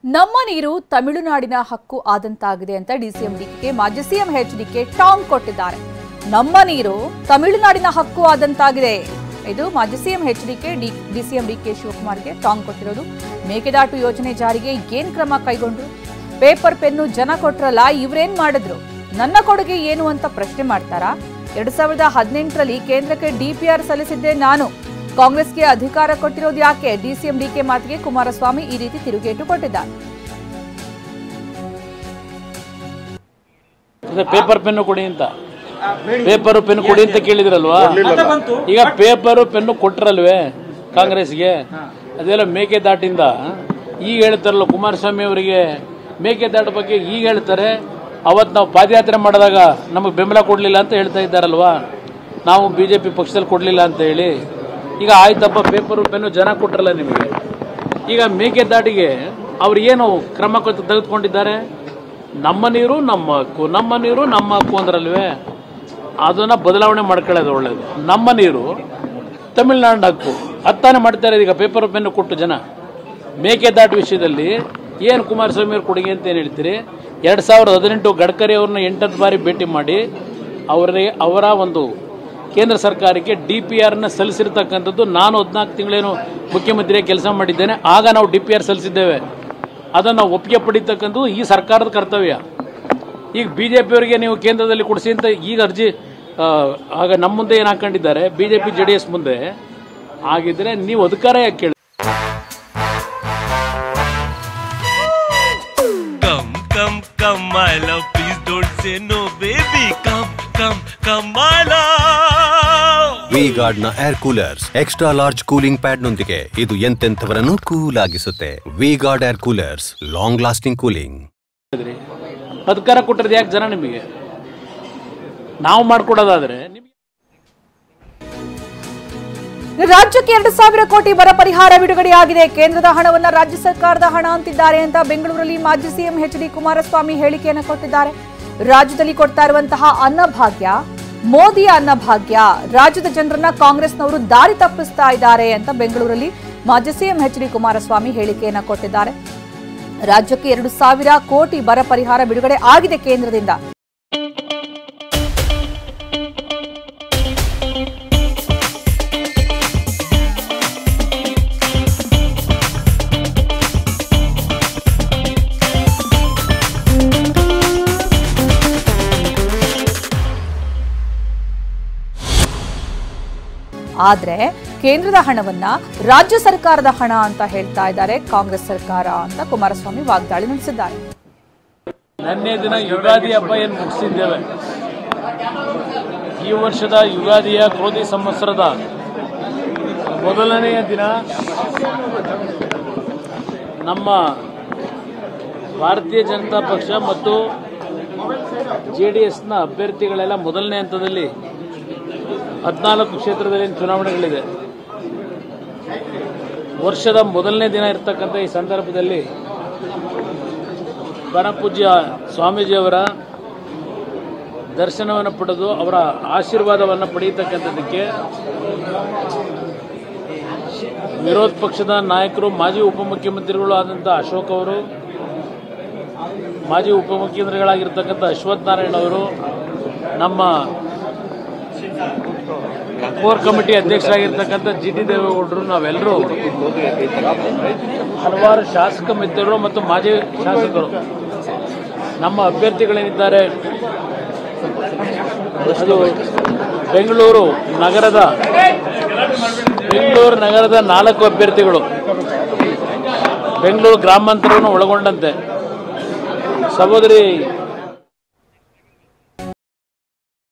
ನಮ್ಮ ನೀರು ತಮಿಳುನಾಡಿನ ಹಕ್ಕು ಆದಂತಾಗಿದೆ ಅಂತ ಡಿಸಿಎಂ ಡಿಕೆಗೆ ಮಾಜಿ ಸಿಎಂ ಎಚ್ಡಿಕೆ ಟಾಂಗ್ ಕೊಟ್ಟಿದ್ದಾರೆ. ನಮ್ಮ ನೀರು ತಮಿಳುನಾಡಿನ ಹಕ್ಕು ಆದಂತಾಗಿದೆ. ಇದು ಮಾಜಿ ಸಿಎಂ ಎಚ್ಡಿಕೆ ಡಿಸಿಎಂ ಡಿಕೆ ಶಿವಕುಮಾರ್ಗೆ ಟಾಂಗ್ ಕೊಟ್ಟಿರೋದು. ಮೇಕೆದಾಟು ಯೋಜನೆ ಜಾರಿಗೆ ಏನ್ ಕ್ರಮ ಕೈಗೊಂಡ್ರು? ಪೇಪರ್ ಪೆನ್ನು ಜನ ಕೊಟ್ರಲ್ಲ, ಇವರೇನ್ ಮಾಡಿದ್ರು? ನನ್ನ ಕೊಡುಗೆ ಏನು ಅಂತ ಪ್ರಶ್ನೆ ಮಾಡ್ತಾರಾ? 2018ರಲ್ಲಿ ಕೇಂದ್ರಕ್ಕೆ ಡಿಪಿಆರ್ ಸಲ್ಲಿಸಿದ್ದೆ ನಾನು. ಕಾಂಗ್ರೆಸ್ಗೆ ಅಧಿಕಾರ ಕೊಟ್ಟಿರೋದು ಯಾಕೆ? ಡಿಸಿಎಂ ಡಿಕೆ ಮಾತಿಗೆ ಕುಮಾರಸ್ವಾಮಿ ಈ ರೀತಿ ತಿರುಗೇಟು ಕೊಟ್ಟಿದ್ದಾರೆ. ಪೇಪರ್ ಪೆನ್ನು ಕೊಡಿ ಅಂತ, ಪೇಪರ್ ಪೆನ್ನು ಕೊಡಿ ಅಂತ ಕೇಳಿದ್ರಲ್ವಾ? ಈಗ ಪೇಪರ್ ಪೆನ್ನು ಕೊಟ್ರಲ್ವೇ ಕಾಂಗ್ರೆಸ್ಗೆ? ಅದೆಲ್ಲ ಮೇಕೆದಾಟಿಂದ ಈಗ ಹೇಳ್ತಾರಲ್ಲ ಕುಮಾರಸ್ವಾಮಿ ಅವರಿಗೆ, ಮೇಕೆದಾಟು ಬಗ್ಗೆ ಈಗ ಹೇಳ್ತಾರೆ. ಅವತ್ತು ನಾವು ಪಾದಯಾತ್ರೆ ಮಾಡಿದಾಗ ನಮಗೆ ಬೆಂಬಲ ಕೊಡಲಿಲ್ಲ ಅಂತ ಹೇಳ್ತಾ ಇದ್ದಾರಲ್ವಾ, ನಾವು ಬಿಜೆಪಿ ಪಕ್ಷದಲ್ಲಿ ಕೊಡಲಿಲ್ಲ ಅಂತ ಹೇಳಿ. ಈಗ ಆಯ್ತಪ್ಪ, ಪೇಪರು ಪೆನ್ನು ಜನ ಕೊಟ್ರಲ್ಲ ನಿಮಗೆ. ಈಗ ಮೇಕೆದಾಟಿಗೆ ಅವ್ರು ಏನು ಕ್ರಮ ತೆಗೆದುಕೊಂಡಿದ್ದಾರೆ? ನಮ್ಮ ನೀರು ನಮ್ಮ ಹಕ್ಕು, ನಮ್ಮ ನೀರು ನಮ್ಮ ಹಕ್ಕು ಅಂದ್ರಲ್ವೇ, ಅದನ್ನು ಬದಲಾವಣೆ ಮಾಡ್ಕೊಳ್ಳೋದು ಒಳ್ಳೇದು. ನಮ್ಮ ನೀರು ತಮಿಳುನಾಡಿನ ಹಕ್ಕು ಹತ್ತಾನೆ ಮಾಡ್ತಾರೆ. ಈಗ ಪೇಪರ್ ಪೆನ್ನು ಕೊಟ್ಟು ಜನ ಮೇಕೆದಾಟು ವಿಷಯದಲ್ಲಿ ಏನು ಕುಮಾರಸ್ವಾಮಿ ಅವ್ರ ಕೊಡುಗೆ ಅಂತ ಏನು ಹೇಳ್ತೀರಿ? 2018 ಗಡ್ಕರಿ ಅವ್ರನ್ನ 8 ಬಾರಿ ಭೇಟಿ ಮಾಡಿ ಅವರ ಒಂದು ಕೇಂದ್ರ ಸರ್ಕಾರಕ್ಕೆ ಡಿಪಿಆರ್ನ ಸಲ್ಲಿಸಿರ್ತಕ್ಕಂಥದ್ದು. ನಾನು 14 ತಿಂಗಳೇನು ಮುಖ್ಯಮಂತ್ರಿಯಾಗಿ ಕೆಲಸ ಮಾಡಿದ್ದೇನೆ, ಆಗ ನಾವು ಡಿಪಿಆರ್ ಸಲ್ಲಿಸಿದ್ದೇವೆ. ಅದನ್ನು ನಾವು ಒಪ್ಪಿಗೆ ಪಡೀತಕ್ಕಂಥದ್ದು ಈ ಸರ್ಕಾರದ ಕರ್ತವ್ಯ. ಈಗ ಬಿಜೆಪಿಯವರಿಗೆ ನೀವು ಕೇಂದ್ರದಲ್ಲಿ ಕೊಡಿಸಿ ಅಂತ ಈಗ ಅರ್ಜಿ ಆಗ ನಮ್ಮ ಮುಂದೆ ಏನು ಹಾಕೊಂಡಿದ್ದಾರೆ ಬಿಜೆಪಿ ಜೆಡಿಎಸ್ ಮುಂದೆ. ಆಗಿದ್ರೆ ನೀವು ಅಧಿಕಾರ ಯಾಕೆ ಕೇಳಿ? Come, come, my love, please don't say no, baby. Come, my love. V-Guard ನ air coolers extra large cooling pad ನೊಂದಿಗೆ ಇದು ಎಂತೆಂಥವರನ್ನು ಕೂಲ್ ಆಗಿಸುತ್ತೆ. V-Guard air coolers, long lasting cooling. ಅಧಿಕಾರ ಕೊಟ್ಟರೆ ಯಾಕೆ ಜನ ನಿಮಗೆ? ನಾವು ಮಾಡ್ಕೊಡೋದಾದ್ರೆ ರಾಜ್ಯಕ್ಕೆ 2,000 ಕೋಟಿ ಬರ ಪರಿಹಾರ ಬಿಡುಗಡೆಯಾಗಿದೆ. ಕೇಂದ್ರದ ಹಣವನ್ನ ರಾಜ್ಯ ಸರ್ಕಾರದ ಹಣ ಅಂತಿದ್ದಾರೆ ಅಂತ ಬೆಂಗಳೂರಲ್ಲಿ ಮಾಜಿ ಸಿಎಂ ಎಚ್ಡಿ ಕುಮಾರಸ್ವಾಮಿ ಹೇಳಿಕೆಯನ್ನು ಕೊಟ್ಟಿದ್ದಾರೆ. ರಾಜ್ಯದಲ್ಲಿ ಕೊಡ್ತಾ ಇರುವಂತಹ ಅನ್ನಭಾಗ್ಯ ಮೋದಿಯ ಅನ್ನಭಾಗ್ಯ, ರಾಜ್ಯದ ಜನರನ್ನ ಕಾಂಗ್ರೆಸ್ನವರು ದಾರಿ ತಪ್ಪಿಸ್ತಾ ಇದ್ದಾರೆ ಅಂತ ಬೆಂಗಳೂರಲ್ಲಿ ಮಾಜಿ ಸಿಎಂ ಎಚ್ಡಿ ಕುಮಾರಸ್ವಾಮಿ ಹೇಳಿಕೆಯನ್ನು ಕೊಟ್ಟಿದ್ದಾರೆ. ರಾಜ್ಯಕ್ಕೆ 2,000 ಕೋಟಿ ಬರ ಪರಿಹಾರ ಬಿಡುಗಡೆ ಆಗಿದೆ ಕೇಂದ್ರದಿಂದ. ಆದ್ರೆ ಕೇಂದ್ರದ ಹಣವನ್ನ ರಾಜ್ಯ ಸರ್ಕಾರದ ಹಣ ಅಂತ ಹೇಳ್ತಾ ಇದ್ದಾರೆ ಕಾಂಗ್ರೆಸ್ ಸರ್ಕಾರ ಅಂತ ಕುಮಾರಸ್ವಾಮಿ ವಾಗ್ದಾಳಿ ನಡೆಸಿದ್ದಾರೆ. ನಿನ್ನೆ ದಿನ ಯುಗಾದಿ ಹಬ್ಬ ಏನು ಮುಗಿಸಿದ್ದೇವೆ. ಈ ವರ್ಷದ ಯುಗಾದಿಯ ಕ್ರೋಧಿ ಸಂವತ್ಸರದ ಮೊದಲನೆಯ ದಿನ ನಮ್ಮ ಭಾರತೀಯ ಜನತಾ ಪಕ್ಷ ಮತ್ತು ಜೆಡಿಎಸ್ನ ಅಭ್ಯರ್ಥಿಗಳೆಲ್ಲ ಮೊದಲನೇ ಹಂತದಲ್ಲಿ 14 ಕ್ಷೇತ್ರದಲ್ಲಿ ಚುನಾವಣೆಗಳಿದೆ. ವರ್ಷದ ಮೊದಲನೇ ದಿನ ಇರತಕ್ಕಂಥ ಈ ಸಂದರ್ಭದಲ್ಲಿ ಪರಮಪೂಜ್ಯ ಸ್ವಾಮೀಜಿಯವರ ದರ್ಶನವನ್ನು ಪಡೆದು ಅವರ ಆಶೀರ್ವಾದವನ್ನು ಪಡೆಯತಕ್ಕಂಥದ್ದಕ್ಕೆ ವಿರೋಧ ಪಕ್ಷದ ನಾಯಕರು, ಮಾಜಿ ಉಪಮುಖ್ಯಮಂತ್ರಿಗಳು ಆದಂಥ ಅಶೋಕ್ ಅವರು, ಮಾಜಿ ಉಪಮುಖ್ಯಮಂತ್ರಿಗಳಾಗಿರ್ತಕ್ಕಂಥ ಅಶ್ವಥ್ ನಾರಾಯಣ ಅವರು, ನಮ್ಮ ಕೋರ್ ಕಮಿಟಿ ಅಧ್ಯಕ್ಷರಾಗಿರ್ತಕ್ಕಂಥ ಜಿಟಿ ದೇವೇಗೌಡರು, ನಾವೆಲ್ಲರೂ ಹಲವಾರು ಶಾಸಕ ಮಿತ್ರರು ಮತ್ತು ಮಾಜಿ ಶಾಸಕರು ನಮ್ಮ ಅಭ್ಯರ್ಥಿಗಳೇನಿದ್ದಾರೆ ಅದು ಬೆಂಗಳೂರು ನಗರದ 4 ಅಭ್ಯರ್ಥಿಗಳು, ಬೆಂಗಳೂರು ಗ್ರಾಮಾಂತರವನ್ನು ಒಳಗೊಂಡಂತೆ ಸಹೋದರಿ